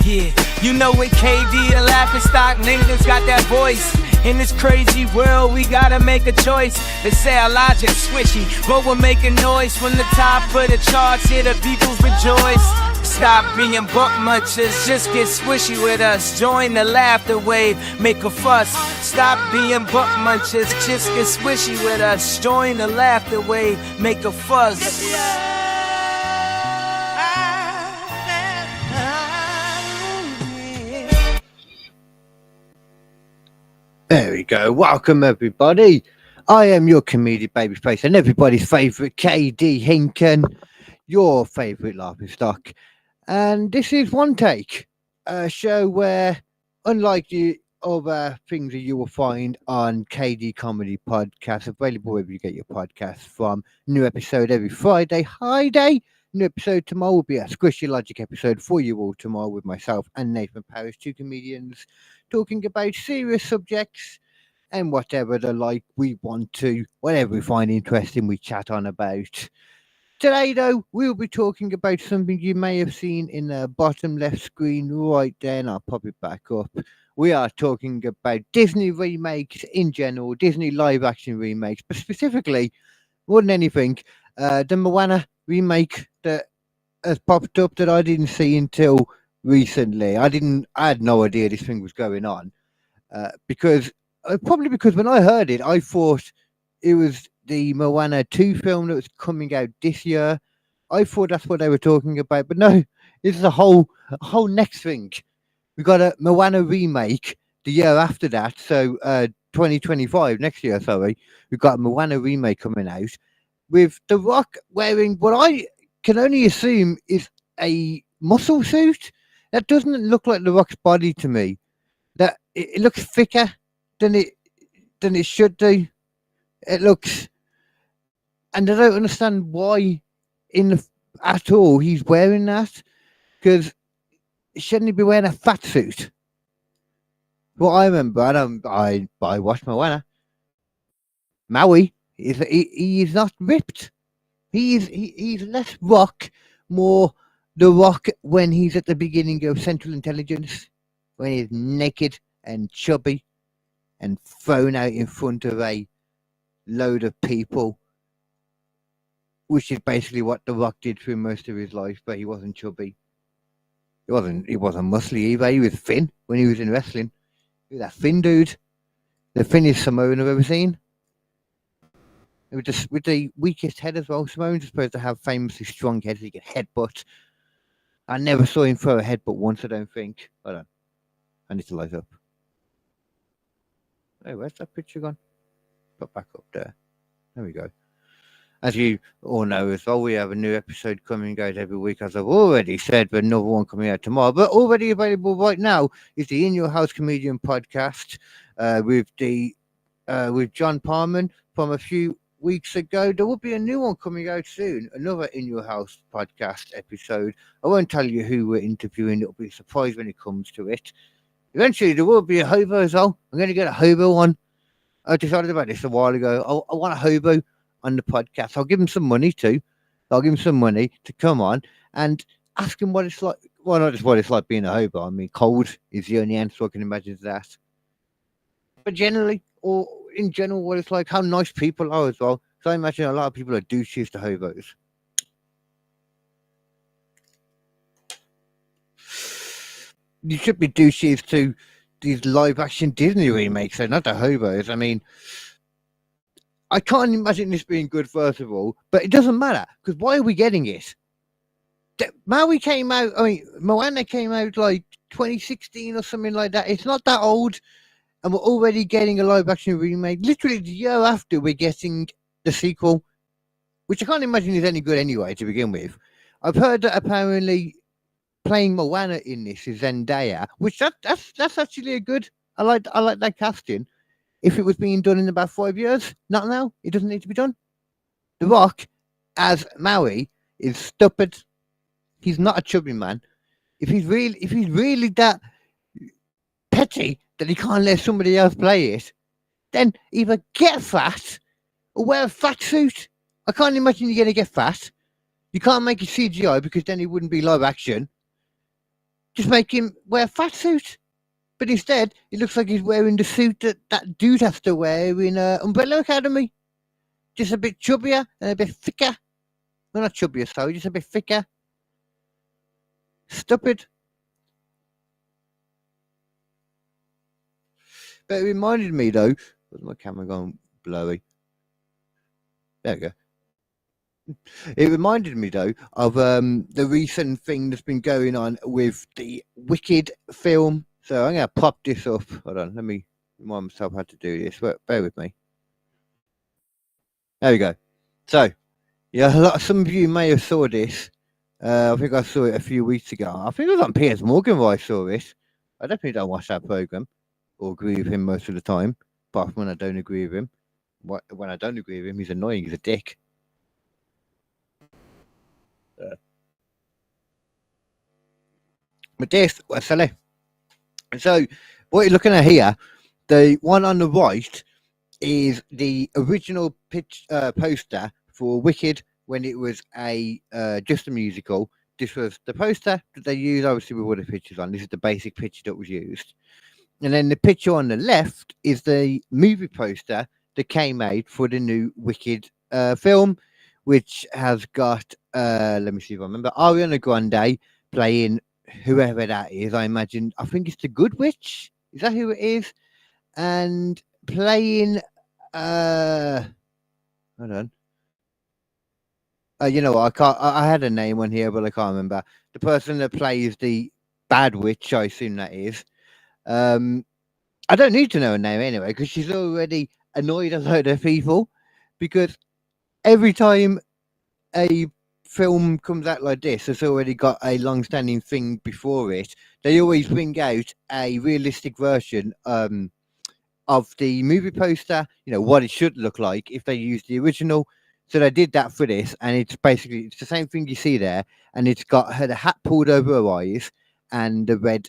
Yeah, you know when KD the laughing stock niggas got that voice. In this crazy world, we gotta make a choice. They say our logic swishy, but we're making noise from the top of the charts. Here the people's rejoice. Stop being buck munchers, just get swishy with us. Join the laughter wave, make a fuss. Stop being buck munchers, just get swishy with us. Join the laughter wave, make a fuss. There we go. Welcome, everybody. I am your comedian babyface and everybody's favourite Kd Hinken, your favourite laughing stock. And this is One Take, a show where, unlike the other things that you will find on KD Comedy Podcast, available wherever you get your podcasts from, new episode every Friday. Hi day. New episode tomorrow will be a Squishy Logic episode for you all tomorrow with myself and Nathan Parrish, two comedians talking about serious subjects and whatever the like we want to, whatever we find interesting, we chat on about. Today, though, we'll be talking about something you may have seen in the bottom left screen right there, and I'll pop it back up. We are talking about Disney remakes in general, Disney live-action remakes, but specifically, more than anything, the Moana remake that has popped up that I didn't see until recently. I had no idea this thing was going on because when I heard it, I thought it was the Moana 2 film that was coming out this year. I thought that's what they were talking about, but no, this is a whole next thing. We got a Moana remake the year after that, so 2025 next year. Sorry, we've got a Moana remake coming out with The Rock wearing what I can only assume is a muscle suit. That doesn't look like The Rock's body to me. That it looks thicker than it should do. It looks, and I don't understand why at all he's wearing that, because shouldn't he be wearing a fat suit? Well, I remember, I watched Moana. Maui he is not ripped. He's less Rock, more The Rock when he's at the beginning of Central Intelligence, when he's naked and chubby and thrown out in front of a load of people, which is basically what The Rock did through most of his life, but he wasn't chubby. He wasn't muscly either. He was thin when he was in wrestling. He was that thin dude. The thinnest Samoan I've ever seen. With the weakest head as well. Samoans are supposed to have famously strong heads. He could headbutt. I never saw him throw a headbutt once, I don't think. Hold on. I need to light up. Hey, where's that picture gone? Put back up there. There we go. As you all know as well, we have a new episode coming out every week, as I've already said, but another one coming out tomorrow. But already available right now is the In Your House Comedian podcast with John Parman from a few weeks ago. There will be a new one coming out soon, another In Your House podcast episode. I won't tell you who we're interviewing. It'll be a surprise when it comes to it. Eventually, there will be a hobo as well. I'm going to get a hobo on. I decided about this a while ago. I want a hobo on the podcast. I'll give him some money too. I'll give him some money to come on and ask him what it's like. Well, not just what it's like being a hobo. I mean, cold is the only answer I can imagine to that. But generally, or in general, what it's like, how nice people are as well. So I imagine a lot of people are douches to hobos. You should be douches to these live-action Disney remakes, so not the hobos. I mean, I can't imagine this being good, first of all, but it doesn't matter, because why are we getting it? Moana came out like 2016 or something like that. It's not that old, and we're already getting a live-action remake. Literally the year after, we're getting the sequel, which I can't imagine is any good anyway, to begin with. I've heard that apparently playing Moana in this is Zendaya, which that's actually a good. I like that casting. If it was being done in about 5 years, not now, it doesn't need to be done. The Rock as Maui is stupid. He's not a chubby man. If he's really that petty that he can't let somebody else play it, then either get fat or wear a fat suit. I can't imagine you're going to get fat. You can't make it CGI because then it wouldn't be live action. just make him wear a fat suit. But instead, it looks like he's wearing the suit that dude has to wear in Umbrella Academy. Just a bit chubbier and a bit thicker. Well, not chubbier, sorry, just a bit thicker. Stupid. But it reminded me, though, where's my camera gone blurry? There we go. It reminded me, though, of the recent thing that's been going on with the Wicked film. So I'm going to pop this up. Hold on, let me remind myself how to do this. Bear with me. There we go. So, yeah, some of you may have saw this. I think I saw it a few weeks ago. I think it was on Piers Morgan where I saw it. I definitely don't watch that program or agree with him most of the time, apart from when I don't agree with him. When I don't agree with him, he's annoying. He's a dick. But this was silly. So, what you're looking at here, the one on the right is the original poster for Wicked when it was just a musical. This was the poster that they used, obviously, with all the pictures on. This is the basic picture that was used. And then the picture on the left is the movie poster that came out for the new Wicked film, which has got, let me see if I remember, Ariana Grande playing whoever that is. I think it's the Good Witch. Is that who it is? And playing, hold on. You know what? I had a name on here, but I can't remember. The person that plays the bad witch, I assume that is. I don't need to know her name anyway, because she's already annoyed a load of people. Because every time a film comes out like this, it's already got a long-standing thing before it. They always bring out a realistic version of the movie poster, what it should look like if they use the original. So they did that for this, and it's the same thing you see there, and it's got the hat pulled over her eyes and the red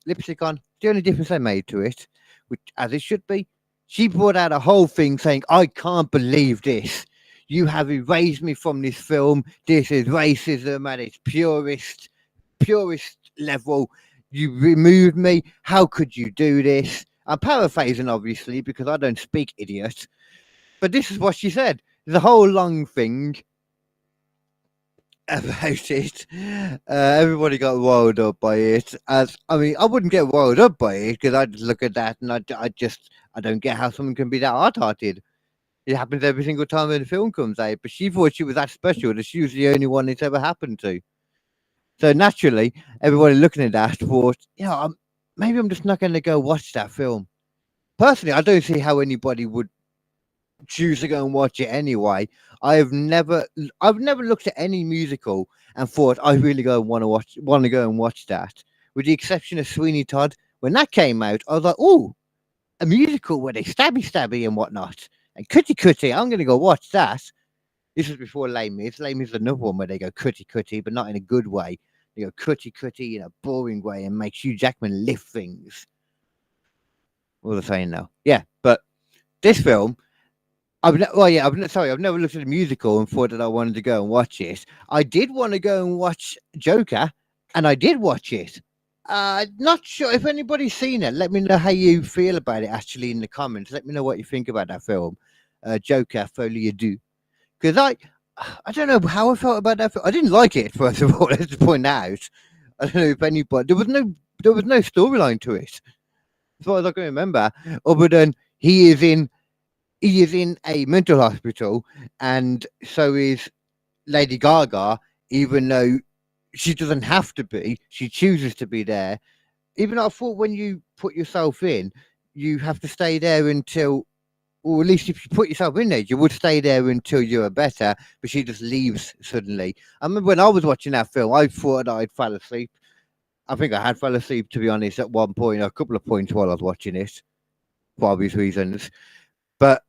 lipstick on. The only difference they made to it, which as it should be, she brought out a whole thing saying, "I can't believe this. You have erased me from this film. This is racism at its purest level. You removed me. How could you do this?" I'm paraphrasing, obviously, because I don't speak idiot. But this is what she said. There's a whole long thing about it. Everybody got riled up by it. I wouldn't get riled up by it because I just look at that and I don't get how someone can be that hard-hearted. It happens every single time when the film comes out. But she thought she was that special that she was the only one it's ever happened to. So naturally, everybody looking at that thought, maybe I'm just not going to go watch that film. Personally, I don't see how anybody would choose to go and watch it anyway. I've never looked at any musical and thought I really want to go and watch that. With the exception of Sweeney Todd, when that came out, I was like, "Oh, a musical where they stabby and whatnot and cutty. I'm going to go watch that." This was before Les Mis. Les Mis is another one where they go cutty, but not in a good way. They go cutty in a boring way and make Hugh Jackman lift things. What was I saying now? Yeah, but this film, I've never looked at a musical and thought that I wanted to go and watch it. I did want to go and watch Joker, and I did watch it. Not sure if anybody's seen it. Let me know how you feel about it, actually, in the comments. Let me know what you think about that film, Joker, Folie à Deux. Because I don't know how I felt about that film. I didn't like it, first of all. Let's point that out. I don't know if anybody... There was no storyline to it, as far as I can remember, other than he is in a mental hospital, and so is Lady Gaga, even though she doesn't have to be. She chooses to be there. Even though I thought when you put yourself in, you have to stay there until, or at least if you put yourself in there, you would stay there until you are better, but she just leaves suddenly. I remember when I was watching that film, I thought I'd fall asleep. I think I had fell asleep, to be honest, at one point, a couple of points while I was watching it, for obvious reasons. But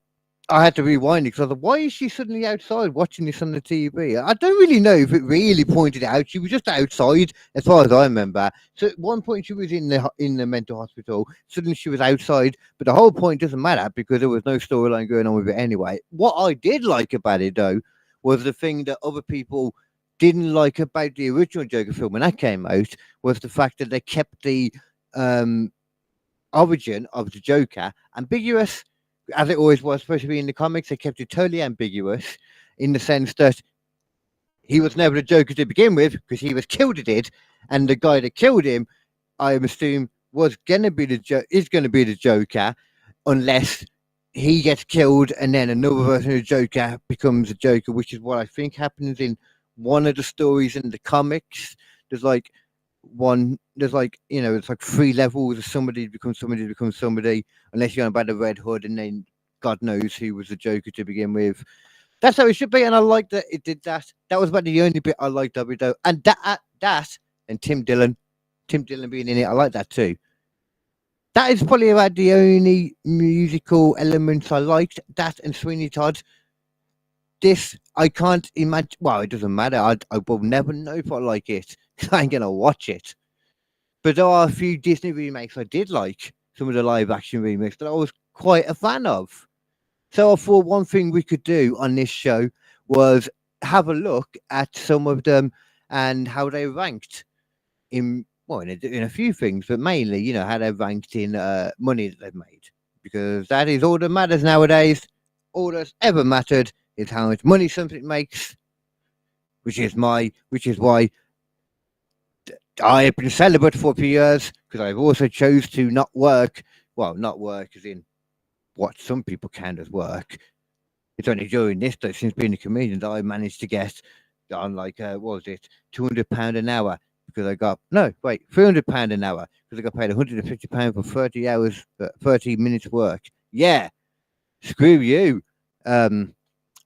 I had to rewind it because I thought, why is she suddenly outside watching this on the TV? I don't really know if it really pointed it out. She was just outside, as far as I remember. So at one point she was in the mental hospital. Suddenly she was outside, but the whole point doesn't matter because there was no storyline going on with it anyway. What I did like about it, though, was the thing that other people didn't like about the original Joker film when that came out was the fact that they kept the um, origin of the Joker ambiguous, as it always was supposed to be in the comics. They kept it totally ambiguous in the sense that he was never the Joker to begin with because he was killed at it, and the guy that killed him, I assume, was gonna be is gonna be the Joker, unless he gets killed and then another version of the Joker becomes a Joker, which is what I think happens in one of the stories in the comics. There's like it's like 3 levels of somebody becomes somebody, unless you're about the Red Hood, and then God knows who was the Joker to begin with. That's how it should be, and I like that it did that. That was about the only bit I liked of it, though. And that and Tim Dillon being in it, I like that too. That is probably about the only musical elements I liked. That and Sweeney Todd. This I can't imagine. Well, it doesn't matter. I will never know if I like it. I ain't gonna watch it. But there are a few Disney remakes I did like. Some of the live action remakes that I was quite a fan of. So I thought one thing we could do on this show was have a look at some of them and how they ranked in a few things, but mainly, how they ranked in money that they've made, because that is all that matters nowadays. All that's ever mattered is how much money something makes, which is why I have been celibate for a few years, because I've also chose to not work. Well, not work as in what some people count as work. It's only during this, though, since being a comedian, that I managed to get on like what was it, £200 an hour, because I got £300 an hour, because I got paid £150 for 30 hours, 30 minutes work. Yeah, screw you,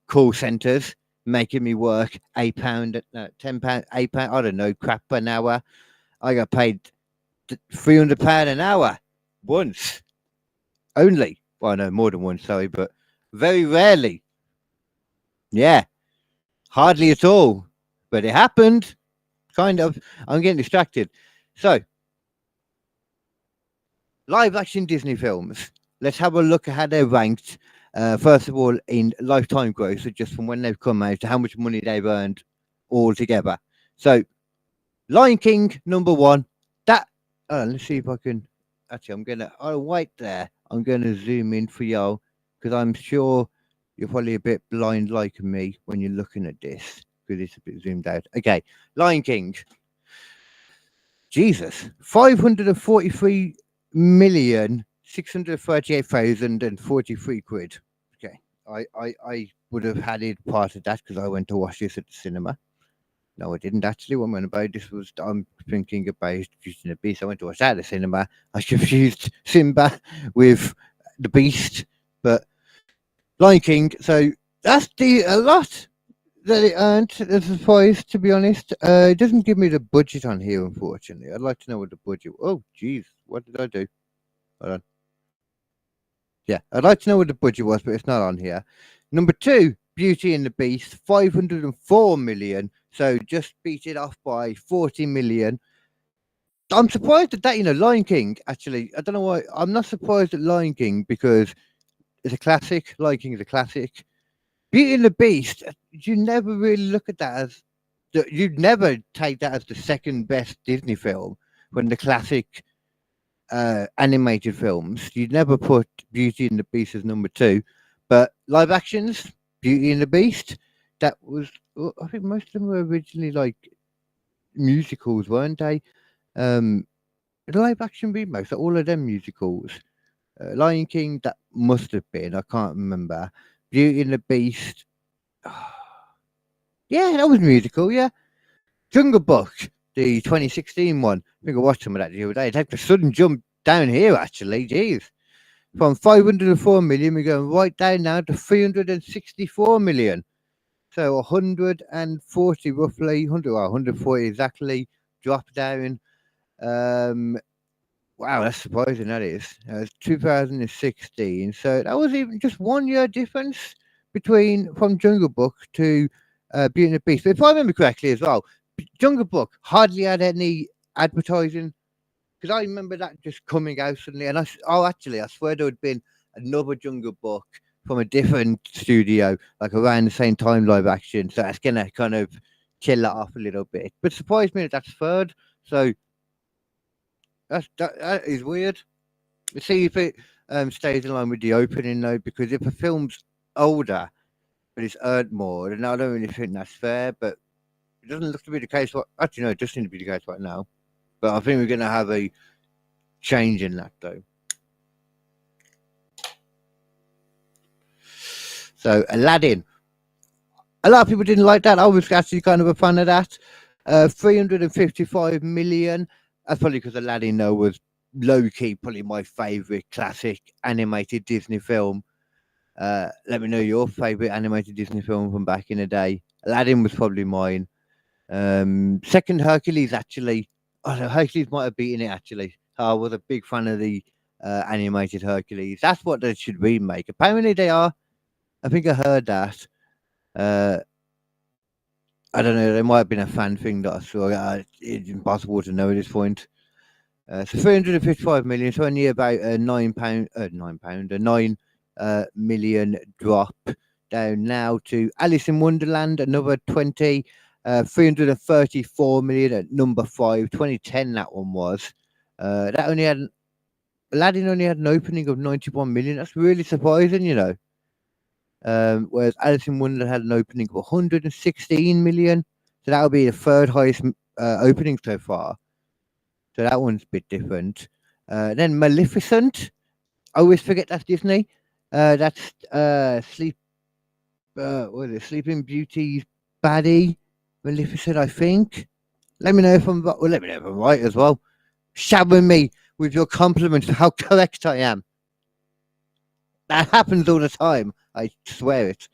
call centers making me work £8, £10, £8, I don't know, crap an hour. I got paid £300 an hour once only. Well, no, more than once, sorry, but very rarely. Yeah, hardly at all, but it happened. Kind of. I'm getting distracted. So, live action Disney films. Let's have a look at how they're ranked. First of all, in lifetime gross, so just from when they've come out to how much money they've earned altogether. So, Lion King, number one. Let's see if I can. Actually, wait there. I'm going to zoom in for y'all, because I'm sure you're probably a bit blind like me when you're looking at this, because it's a bit zoomed out. Okay, Lion King. Jesus, 543,638,043 quid. Okay, I would have had it part of that because I went to watch this at the cinema. No, I didn't actually. What I went about this was I'm thinking about Beauty and the Beast. I went to watch that at the cinema. I confused Simba with the Beast, but Lion King. So that's a lot that it earned as a prize, to be honest. It doesn't give me the budget on here, unfortunately. I'd like to know what the budget. Oh, geez, what did I do? Hold on. Yeah, I'd like to know what the budget was, but it's not on here. Number two, Beauty and the Beast, 504 million. So just beat it off by 40 million. I'm surprised at that, Lion King, actually. I don't know why. I'm not surprised at Lion King because it's a classic. Lion King is a classic. Beauty and the Beast, you never really look at that as, you'd never take that as the second best Disney film when the classic animated films. You'd never put Beauty and the Beast as number two. But live actions, Beauty and the Beast, that was, I think most of them were originally like musicals, weren't they? The live action remakes, all of them musicals. Lion King, that must have been, I can't remember. Beauty and the Beast, yeah, that was musical, yeah. Jungle Book, the 2016 one. I think I watched some of that the other day. It had a sudden jump down here, actually, jeez. From 504 million, we're going right down now to 364 million. So 140 roughly, 140 exactly, drop down. Wow, that's surprising, that is. It's 2016. So that was even just 1 year difference from Jungle Book to Beauty and the Beast. But if I remember correctly as well, Jungle Book hardly had any advertising, because I remember that just coming out suddenly. And I swear there had been another Jungle Book from a different studio, like around the same time, live action. So that's going to kind of kill that off a little bit. But surprised me that's third. So that is weird. Let's see if it stays in line with the opening though, because if a film's older but it's earned more, then I don't really think that's fair. But it doesn't look to be the case. Actually, no, it does seem to be the case right now. But I think we're going to have a change in that though. So Aladdin. A lot of people didn't like that. I was actually kind of a fan of that. 355 million. That's probably because Aladdin though was low key probably my favourite classic animated Disney film. Let me know your favourite animated Disney film from back in the day. Aladdin was probably mine. Second, Hercules actually. Oh, no, Hercules might have beaten it actually. I was a big fan of the animated Hercules. That's what they should remake. Apparently they are. I think I heard that. I don't know. There might have been a fan thing that I saw. It's impossible to know at this point. So 355 million. So only about a £9 million drop down now to Alice in Wonderland, another 20. 334 million at number 5. 2010 that one was. That only had Aladdin only had an opening of 91 million. That's really surprising, you know. Whereas Alice in Wonderland had an opening of 116 million. So that'll be the third highest opening so far. So that one's a bit different. Then Maleficent. I always forget that's Disney. That's Sleeping Beauty's baddie. Maleficent, I think. Let me know if I'm right as well. Shower me with your compliments of how correct I am. That happens all the time. I swear it.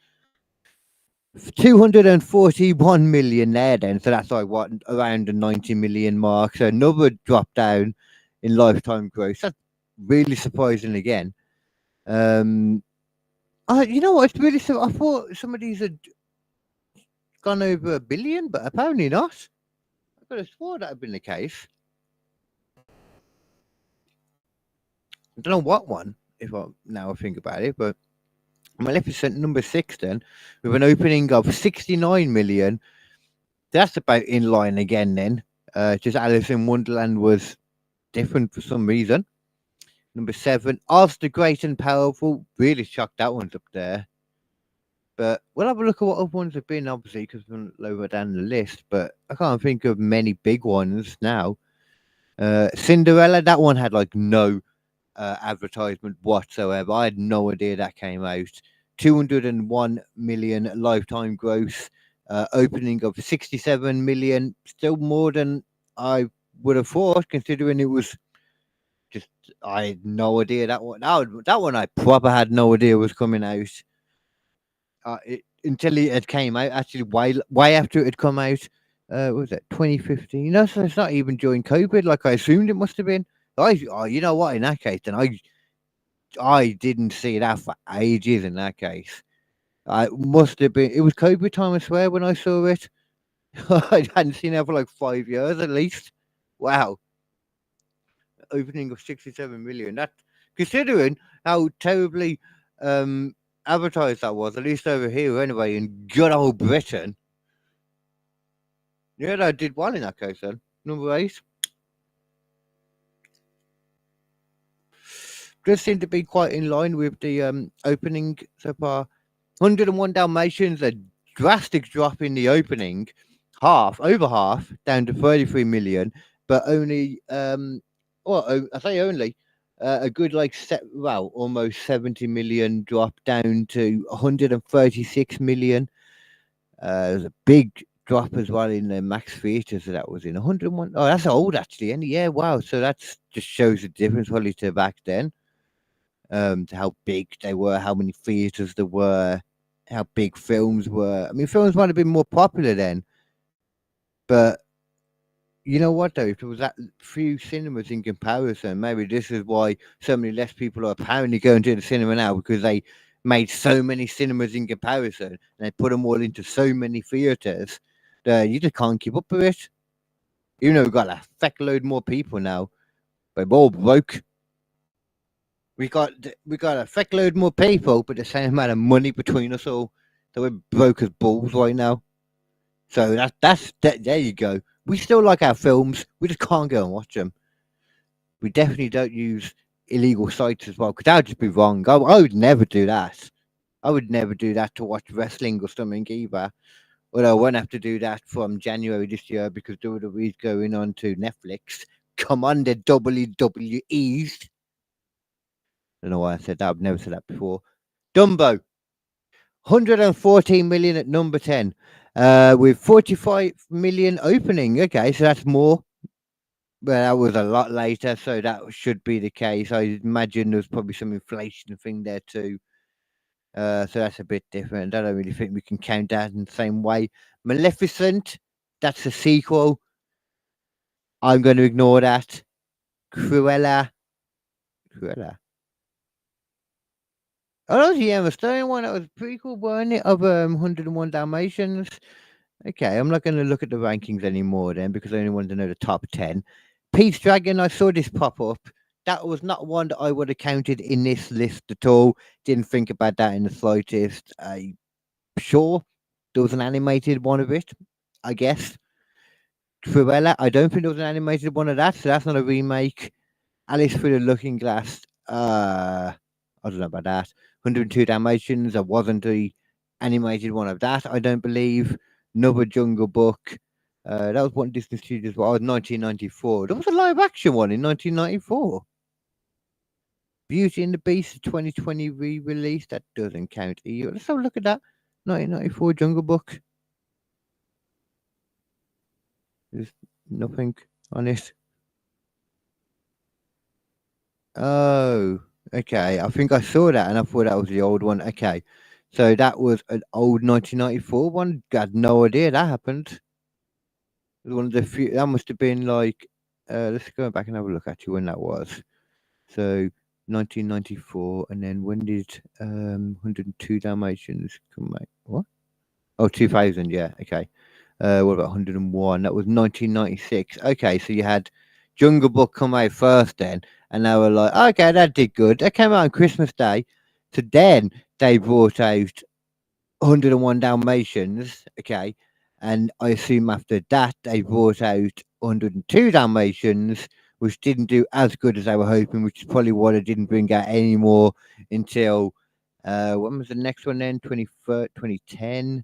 241 million there then. So that's like what, around the 90 million mark. So another drop down in lifetime gross. That's really surprising again. You know what? It's really I thought some of these had gone over 1 billion, but apparently not. I could have swore that had been the case. I don't know what one, now I think about it, but Maleficent number 6 then, with an opening of 69 million. That's about in line again then. Just Alice in Wonderland was different for some reason. Number 7, Oz the Great and Powerful. Really shocked that one's up there. But we'll have a look at what other ones have been, obviously, because we're lower down the list. But I can't think of many big ones now. Cinderella, that one had like no advertisement whatsoever. I had no idea that came out. 201 million lifetime gross. Opening of 67 million. Still more than I would have thought, considering it was just, I had no idea that one I proper had no idea was coming out. Until it had came out, actually way after it had come out. What was it, 2015? No, so it's not even during COVID, like I assumed it must have been. You know what? In that case, then I didn't see that for ages. In that case, I must have been. It was COVID time, I swear, when I saw it. I hadn't seen it for like 5 years at least. Wow. Opening of 67 million. That, considering how terribly advertised that was, at least over here anyway, in good old Britain. Yeah, I did well in that case then. Number 8. Does seem to be quite in line with the opening so far. 101 Dalmatians, a drastic drop in the opening. Over half, down to 33 million, but only, I say only, a good almost 70 million drop down to 136 million. There's a big drop as well in the max theatres that was in 101. Oh, that's old actually. And yeah, wow. So that just shows the difference probably to back then. To how big they were, how many theatres there were, how big films were. I mean, films might have been more popular then, but you know what though? If there was that few cinemas in comparison, maybe this is why so many less people are apparently going to the cinema now, because they made so many cinemas in comparison and they put them all into so many theatres that you just can't keep up with it. Even though we've got a feck load more people now, but we're all broke. We got a feck load more people, but the same amount of money between us all. So we're broke as balls right now. So that. There you go. We still like our films. We just can't go and watch them. We definitely don't use illegal sites as well because that would just be wrong. I would never do that. I would never do that to watch wrestling or something either. Well, I won't have to do that from January this year because WWE's going on to Netflix. Come on, the WWEs. Don't know why I said that. I've never said that before. Dumbo, 114 million at number 10, with 45 million opening. Okay, so that's more. Well, that was a lot later, so that should be the case. I imagine there's probably some inflation thing there too. So that's a bit different. I don't really think we can count that in the same way. Maleficent, that's a sequel. I'm going to ignore that. Cruella. Oh, that was the Emma Stone one. That was pretty cool, wasn't it? Of 101 Dalmatians. Okay, I'm not going to look at the rankings anymore then because I only wanted to know the top 10. Pete's Dragon, I saw this pop up. That was not one that I would have counted in this list at all. Didn't think about that in the slightest. Sure, there was an animated one of it, I guess. Cruella, I don't think there was an animated one of that, so that's not a remake. Alice Through the Looking Glass, I don't know about that. 102 Dalmatians, there wasn't the animated one of that, I don't believe. Another Jungle Book, that was one Disney Studios, well, 1994. There was a live action one in 1994. Beauty and the Beast 2020 re-release, that doesn't count either. Let's have a look at that. 1994 Jungle Book. There's nothing on it. Oh, okay. I think I saw that and I thought that was the old one. Okay. So that was an old 1994 one. Got no idea that happened. It was one of the few. That must have been like. Let's go back and have a look at you when that was. So 1994, and then when did 102 Dalmatians come out? What? Oh, 2000. Yeah. Okay. What about 101? That was 1996. Okay, so you had Jungle Book come out first then, and they were like, okay, that did good. That came out on Christmas Day. So then they brought out 101 Dalmatians, okay, and I assume after that they brought out 102 Dalmatians, which didn't do as good as they were hoping, which is probably why they didn't bring out any more until when was the next one then? 2010.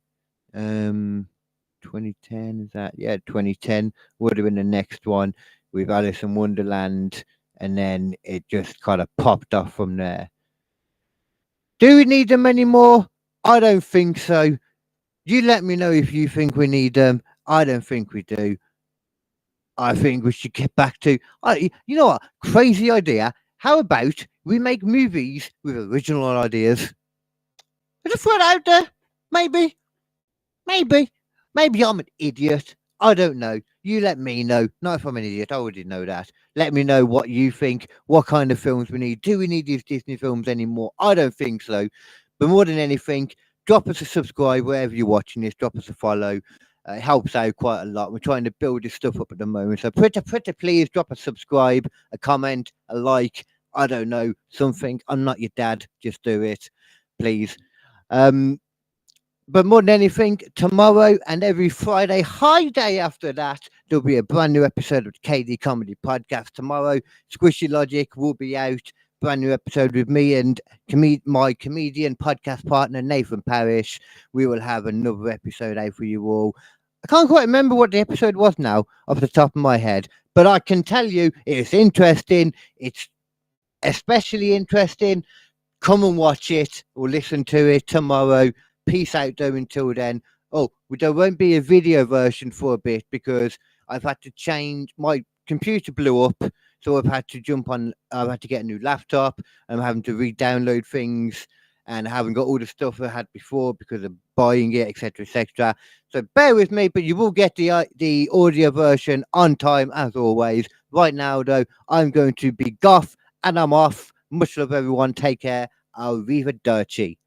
2010 is that? Yeah, 2010 would have been the next one with Alice in Wonderland, and then it just kind of popped off from there. Do we need them anymore? I don't think so. You let me know if you think we need them. I don't think we do. I think we should get back to. You know what? Crazy idea. How about we make movies with original ideas? I just throw it out there. Maybe. Maybe I'm an idiot. I don't know. You let me know. Not if I'm an idiot. I already know that. Let me know what you think. What kind of films we need. Do we need these Disney films anymore? I don't think so. But more than anything, drop us a subscribe wherever you're watching this. Drop us a follow. It helps out quite a lot. We're trying to build this stuff up at the moment. So pretty please drop a subscribe, a comment, a like. I don't know. Something. I'm not your dad. Just do it. Please. But more than anything, tomorrow and every Friday, high day after that, there'll be a brand new episode of the KD Comedy Podcast. Tomorrow, Squishy Logic will be out. Brand new episode with me and my comedian podcast partner, Nathan Parrish. We will have another episode out for you all. I can't quite remember what the episode was now off the top of my head, but I can tell you it's interesting. It's especially interesting. Come and watch it or listen to it tomorrow. Peace out though until then. Oh, there won't be a video version for a bit because I've had to change. My computer blew up, so I've had to I've had to get a new laptop. I'm having to re-download things and I haven't got all the stuff I had before because of buying it, etc., etc. So bear with me, but you will get the audio version on time as always. Right now though, I'm going to be goff and I'm off. Much love everyone. Take care. Arrivederci.